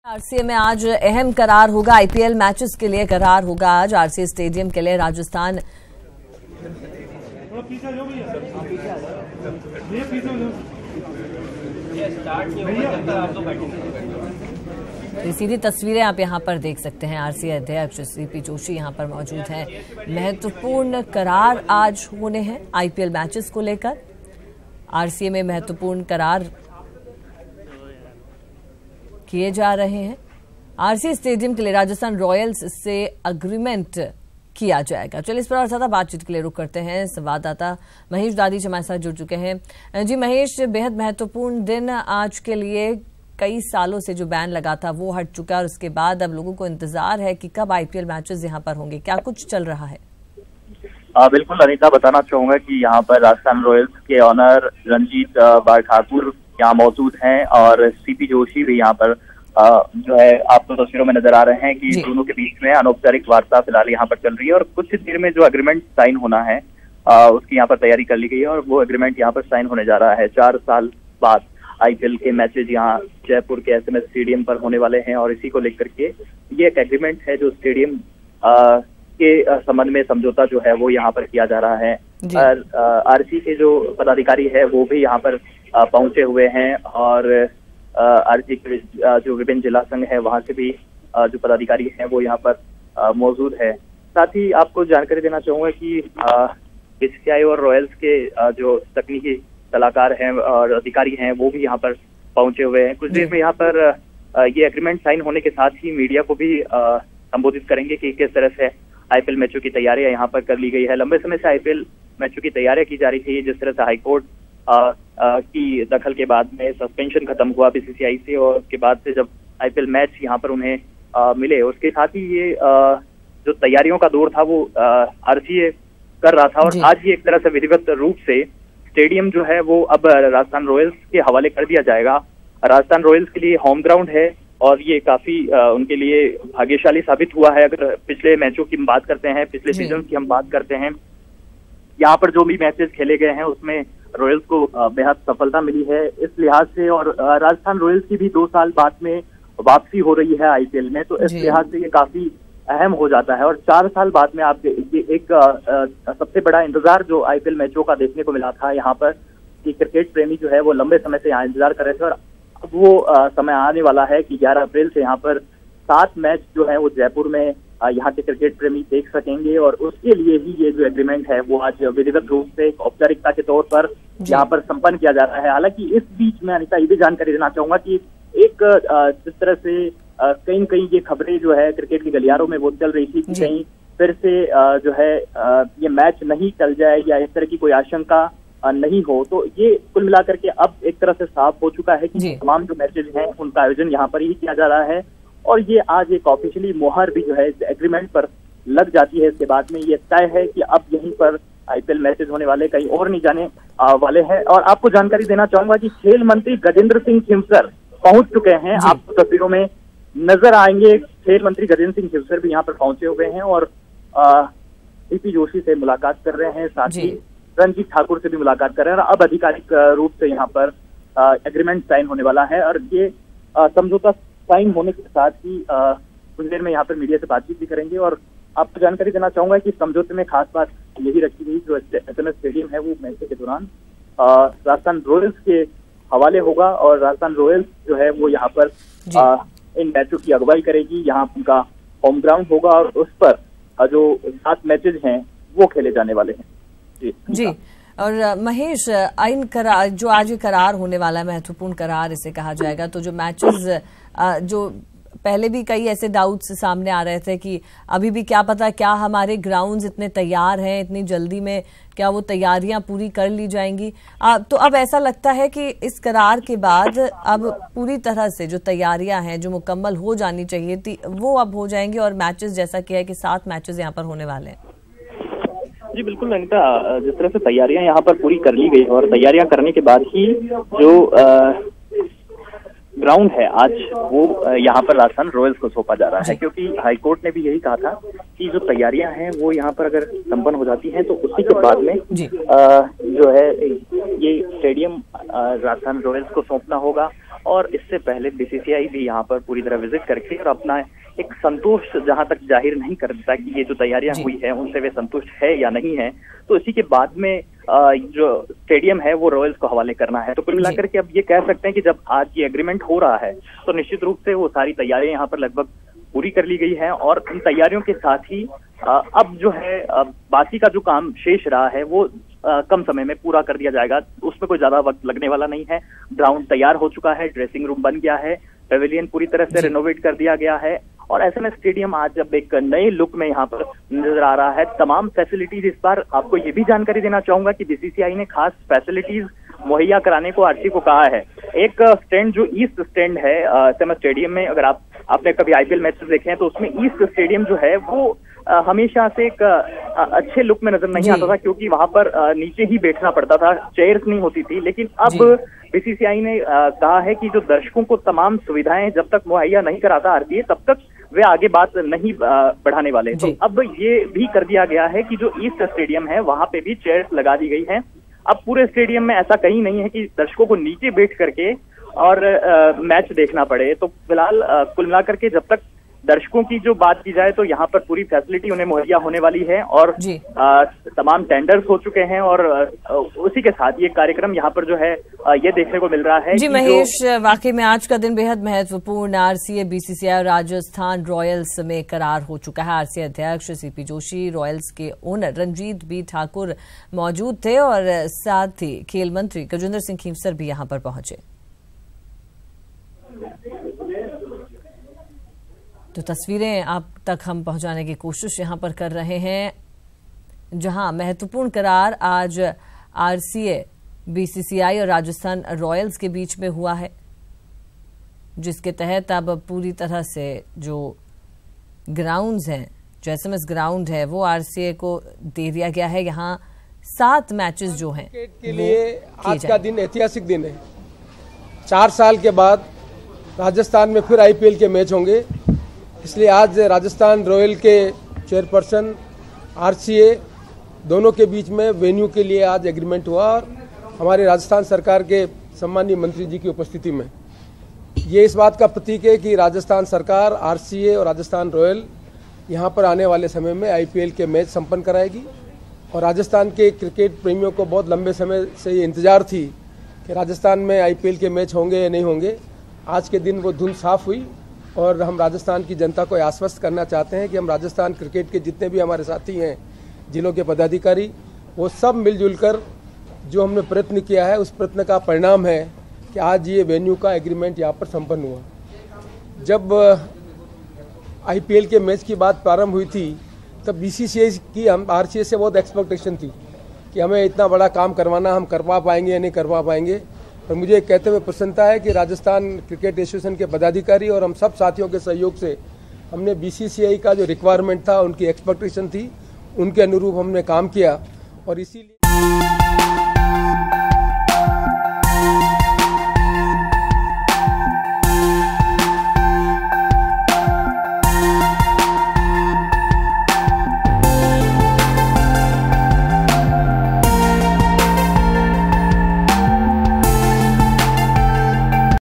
RCA में आज अहम करार होगा। आईपीएल मैचेस के लिए करार होगा आज आरसीए स्टेडियम के लिए। राजस्थान सीधी तस्वीरें आप यहां पर देख सकते हैं। आरसीए अध्यक्ष सीपी जोशी यहां पर मौजूद हैं। महत्वपूर्ण करार आज होने हैं आईपीएल मैचेस को लेकर। आरसीए में महत्वपूर्ण करार किए जा रहे हैं। आरसीए स्टेडियम के लिए राजस्थान रॉयल्स से एग्रीमेंट किया जाएगा। चलिए इस पर और ज्यादा बातचीत के लिए रुक करते हैं। संवाददाता महेश दादी हमारे साथ जुड़ चुके हैं। जी महेश, बेहद महत्वपूर्ण दिन आज के लिए। कई सालों से जो बैन लगा था वो हट चुका है और उसके बाद अब लोगों को इंतजार है कि कब आईपीएल मैचेस यहाँ पर होंगे। क्या कुछ चल रहा है? बिल्कुल अनीता, बताना चाहूंगा कि यहाँ पर राजस्थान रॉयल्स के ऑनर रंजीत बार ठाकुर यहाँ मौजूद हैं और सीपी जोशी भी यहाँ पर जो है आपको तस्वीरों में नजर आ रहे हैं कि दोनों के बीच में अनौपचारिक वार्ता फिलहाल यहाँ पर चल रही है और कुछ देर में जो एग्रीमेंट साइन होना है उसकी यहाँ पर तैयारी कर ली गई है और वो एग्रीमेंट यहाँ पर साइन होने जा रहा है। 4 साल बाद आईपीएल के मैचेज यहाँ जयपुर के एसएमएस स्टेडियम पर होने वाले हैं और इसी को लेकर के ये एक एग्रीमेंट है जो स्टेडियम के संबंध में समझौता जो है वो यहाँ पर किया जा रहा है। आरसी के जो पदाधिकारी है वो भी यहाँ पर पहुंचे हुए हैं और आरसी के जो विभिन्न जिला संघ है वहां से भी जो पदाधिकारी हैं वो यहाँ पर मौजूद है। साथ ही आपको जानकारी देना चाहूंगा कि बीसीसीआई और रॉयल्स के जो तकनीकी सलाहकार हैं और अधिकारी हैं वो भी यहाँ पर पहुंचे हुए हैं। कुछ देर में यहाँ पर ये एग्रीमेंट साइन होने के साथ ही मीडिया को भी संबोधित करेंगे कि किस तरह से आईपीएल मैचों की तैयारियां यहाँ पर कर ली गई है। लंबे समय से आईपीएल मैचों की तैयारियां की जा रही थी। जिस तरह से हाईकोर्ट की दखल के बाद में सस्पेंशन खत्म हुआ बीसीसीआई से और उसके बाद से जब आईपीएल मैच यहाँ पर उन्हें मिले, उसके साथ ही ये जो तैयारियों का दौर था वो आरसीए कर रहा था और आज ये एक तरह से विधिवत रूप से स्टेडियम जो है वो अब राजस्थान रॉयल्स के हवाले कर दिया जाएगा। राजस्थान रॉयल्स के लिए होम ग्राउंड है और ये काफी उनके लिए भाग्यशाली साबित हुआ है। अगर पिछले मैचों की हम बात करते हैं, पिछले सीजन की हम बात करते हैं, यहाँ पर जो भी मैचेस खेले गए हैं उसमें रॉयल्स को बेहद सफलता मिली है इस लिहाज से। और राजस्थान रॉयल्स की भी 2 साल बाद में वापसी हो रही है आईपीएल में, तो इस लिहाज से ये काफी अहम हो जाता है। और 4 साल बाद में आप ये एक सबसे बड़ा इंतजार जो आईपीएल मैचों का देखने को मिला था यहाँ पर कि क्रिकेट प्रेमी जो है वो लंबे समय से यहाँ इंतजार कर रहे थे और अब वो समय आने वाला है कि 11 अप्रैल से यहाँ पर 7 मैच जो है वो जयपुर में यहाँ के क्रिकेट प्रेमी देख सकेंगे और उसके लिए ही ये जो एग्रीमेंट है वो आज विधिवत रूप से औपचारिकता के तौर पर यहाँ पर संपन्न किया जा रहा है। हालांकि इस बीच में अनीता ये भी जानकारी देना चाहूंगा कि एक जिस तरह से कहीं ये खबरें जो है क्रिकेट की गलियारों में वो चल रही थी कि कहीं फिर से जो है ये मैच नहीं चल जाए या इस तरह की कोई आशंका नहीं हो, तो ये कुल मिलाकर के अब एक तरह से साफ हो चुका है कि तमाम जो मैचेज हैं उनका आयोजन यहाँ पर ही किया जा रहा है और ये आज एक ऑफिशियली मोहर भी जो है एग्रीमेंट पर लग जाती है। इसके बाद में ये तय है कि अब यहीं पर आईपीएल मैचेज होने वाले, कहीं और नहीं जाने वाले हैं। और आपको जानकारी देना चाहूंगा कि खेल मंत्री गजेंद्र सिंह खिवसर पहुंच चुके हैं। आपको तस्वीरों में नजर आएंगे खेल मंत्री गजेंद्र सिंह खिवसर भी यहाँ पर पहुंचे हुए हैं और सीपी जोशी से मुलाकात कर रहे हैं, साथ ही रंजीत ठाकुर से भी मुलाकात कर रहे हैं। अब आधिकारिक रूप से यहाँ पर एग्रीमेंट साइन होने वाला है और ये समझौता साइन होने के साथ ही कुछ देर में यहाँ पर मीडिया से बातचीत भी करेंगे। और आपको जानकारी देना चाहूंगा कि समझौते में खास बात यही रखी गई जो एसएमएस स्टेडियम है वो मैच के दौरान राजस्थान रॉयल्स के हवाले होगा और राजस्थान रॉयल्स जो है वो यहाँ पर इन मैचों की अगुवाई करेगी। यहाँ उनका होम ग्राउंड होगा और उस पर जो 7 मैचेज हैं वो खेले जाने वाले हैं। जी और महेश, आइन करार जो आज करार होने वाला है, महत्वपूर्ण करार इसे कहा जाएगा, तो जो मैचेस जो पहले भी कई ऐसे डाउट्स सामने आ रहे थे कि अभी भी क्या पता क्या हमारे ग्राउंड्स इतने तैयार हैं, इतनी जल्दी में क्या वो तैयारियां पूरी कर ली जाएंगी, तो अब ऐसा लगता है कि इस करार के बाद अब पूरी तरह से जो तैयारियां हैं जो मुकम्मल हो जानी चाहिए थी वो अब हो जाएंगी और मैचेस जैसा कि है कि 7 मैचेस यहाँ पर होने वाले हैं। जी बिल्कुल अनीता, जिस तरह से तैयारियां यहाँ पर पूरी कर ली गई और तैयारियां करने के बाद ही जो ग्राउंड है आज वो यहाँ पर राजस्थान रॉयल्स को सौंपा जा रहा है, क्योंकि हाईकोर्ट ने भी यही कहा था कि जो तैयारियां हैं वो यहाँ पर अगर संपन्न हो जाती हैं तो उसी के बाद में जो है ये स्टेडियम राजस्थान रॉयल्स को सौंपना होगा और इससे पहले बीसीसीआई भी यहाँ पर पूरी तरह विजिट करके और अपना एक संतोष जहां तक जाहिर नहीं करता कि ये जो तैयारियां हुई है उनसे वे संतुष्ट है या नहीं है, तो इसी के बाद में जो स्टेडियम है वो रॉयल्स को हवाले करना है। तो कुल मिलाकर के अब ये कह सकते हैं कि जब आज ये एग्रीमेंट हो रहा है तो निश्चित रूप से वो सारी तैयारियां यहाँ पर लगभग पूरी कर ली गई है और इन तैयारियों के साथ ही अब जो है बाकी का जो काम शेष रहा है वो कम समय में पूरा कर दिया जाएगा। उसमें कोई ज्यादा वक्त लगने वाला नहीं है। ग्राउंड तैयार हो चुका है, ड्रेसिंग रूम बन गया है, पेविलियन पूरी तरह से रिनोवेट कर दिया गया है और ऐसे में स्टेडियम आज अब एक नए लुक में यहाँ पर नजर आ रहा है। तमाम फैसिलिटीज इस बार आपको ये भी जानकारी देना चाहूंगा कि बीसीसीआई ने खास फैसिलिटीज मुहैया कराने को आरसी को कहा है। एक स्टैंड जो ईस्ट स्टैंड है एसएमएस स्टेडियम में, अगर आपने कभी आईपीएल मैचेस देखे हैं तो उसमें ईस्ट स्टेडियम जो है वो हमेशा से एक अच्छे लुक में नजर नहीं आता था, क्योंकि वहां पर नीचे ही बैठना पड़ता था, चेयर्स नहीं होती थी। लेकिन अब बीसीसीआई ने कहा है कि जो दर्शकों को तमाम सुविधाएं जब तक मुहैया नहीं कराता आरसीए तब तक वे आगे बात नहीं बढ़ाने वाले। तो अब ये भी कर दिया गया है कि जो ईस्ट स्टेडियम है वहां पे भी चेयर्स लगा दी गई हैं। अब पूरे स्टेडियम में ऐसा कहीं नहीं है कि दर्शकों को नीचे बैठ करके और मैच देखना पड़े। तो फिलहाल कुल मिलाकर के जब तक दर्शकों की जो बात की जाए तो यहाँ पर पूरी फैसिलिटी उन्हें मुहैया होने वाली है और तमाम टेंडर्स हो चुके हैं और उसी के साथ ये कार्यक्रम यहाँ पर जो है ये देखने को मिल रहा है। जी महेश, वाकई में आज का दिन बेहद महत्वपूर्ण। आरसीए, बीसीसीआई और राजस्थान रॉयल्स में करार हो चुका है। आरसीए अध्यक्ष सीपी जोशी, रॉयल्स के ओनर रंजीत बी ठाकुर मौजूद थे और साथ ही खेल मंत्री गजेंद्र सिंह खींवसर भी यहाँ पर पहुंचे। तो तस्वीरें आप तक हम पहुंचाने की कोशिश यहां पर कर रहे हैं, जहां महत्वपूर्ण करार आज आरसीए, बीसीसीआई और राजस्थान रॉयल्स के बीच में हुआ है, जिसके तहत अब पूरी तरह से जो ग्राउंड्स हैं, जो एसएमएस ग्राउंड है वो आरसीए को दे दिया गया है। यहां 7 मैचेस जो हैं के लिए आज का दिन ऐतिहासिक दिन है। 4 साल के बाद राजस्थान में फिर आईपीएल के मैच होंगे, इसलिए आज राजस्थान रॉयल के चेयरपर्सन आरसीए दोनों के बीच में वेन्यू के लिए आज एग्रीमेंट हुआ और हमारे राजस्थान सरकार के सम्मानीय मंत्री जी की उपस्थिति में ये इस बात का प्रतीक है कि राजस्थान सरकार, आरसीए और राजस्थान रॉयल यहाँ पर आने वाले समय में आईपीएल के मैच संपन्न कराएगी। और राजस्थान के क्रिकेट प्रेमियों को बहुत लंबे समय से ये इंतजार थी कि राजस्थान में आईपीएल के मैच होंगे या नहीं होंगे। आज के दिन वो धुन साफ हुई और हम राजस्थान की जनता को आश्वस्त करना चाहते हैं कि हम राजस्थान क्रिकेट के जितने भी हमारे साथी हैं, जिलों के पदाधिकारी, वो सब मिलजुल कर जो हमने प्रयत्न किया है उस प्रयत्न का परिणाम है कि आज ये वेन्यू का एग्रीमेंट यहाँ पर संपन्न हुआ। जब आईपीएल के मैच की बात प्रारंभ हुई थी तब बीसीसीआई की हम आरसीए से बहुत एक्सपेक्टेशन थी कि हमें इतना बड़ा काम करवाना, हम करवा पाएंगे या नहीं करवा पाएंगे। और मुझे कहते हुए प्रसन्नता है कि राजस्थान क्रिकेट एसोसिएशन के पदाधिकारी और हम सब साथियों के सहयोग से हमने बीसीसीआई का जो रिक्वायरमेंट था, उनकी एक्सपेक्टेशन थी, उनके अनुरूप हमने काम किया और इसीलिए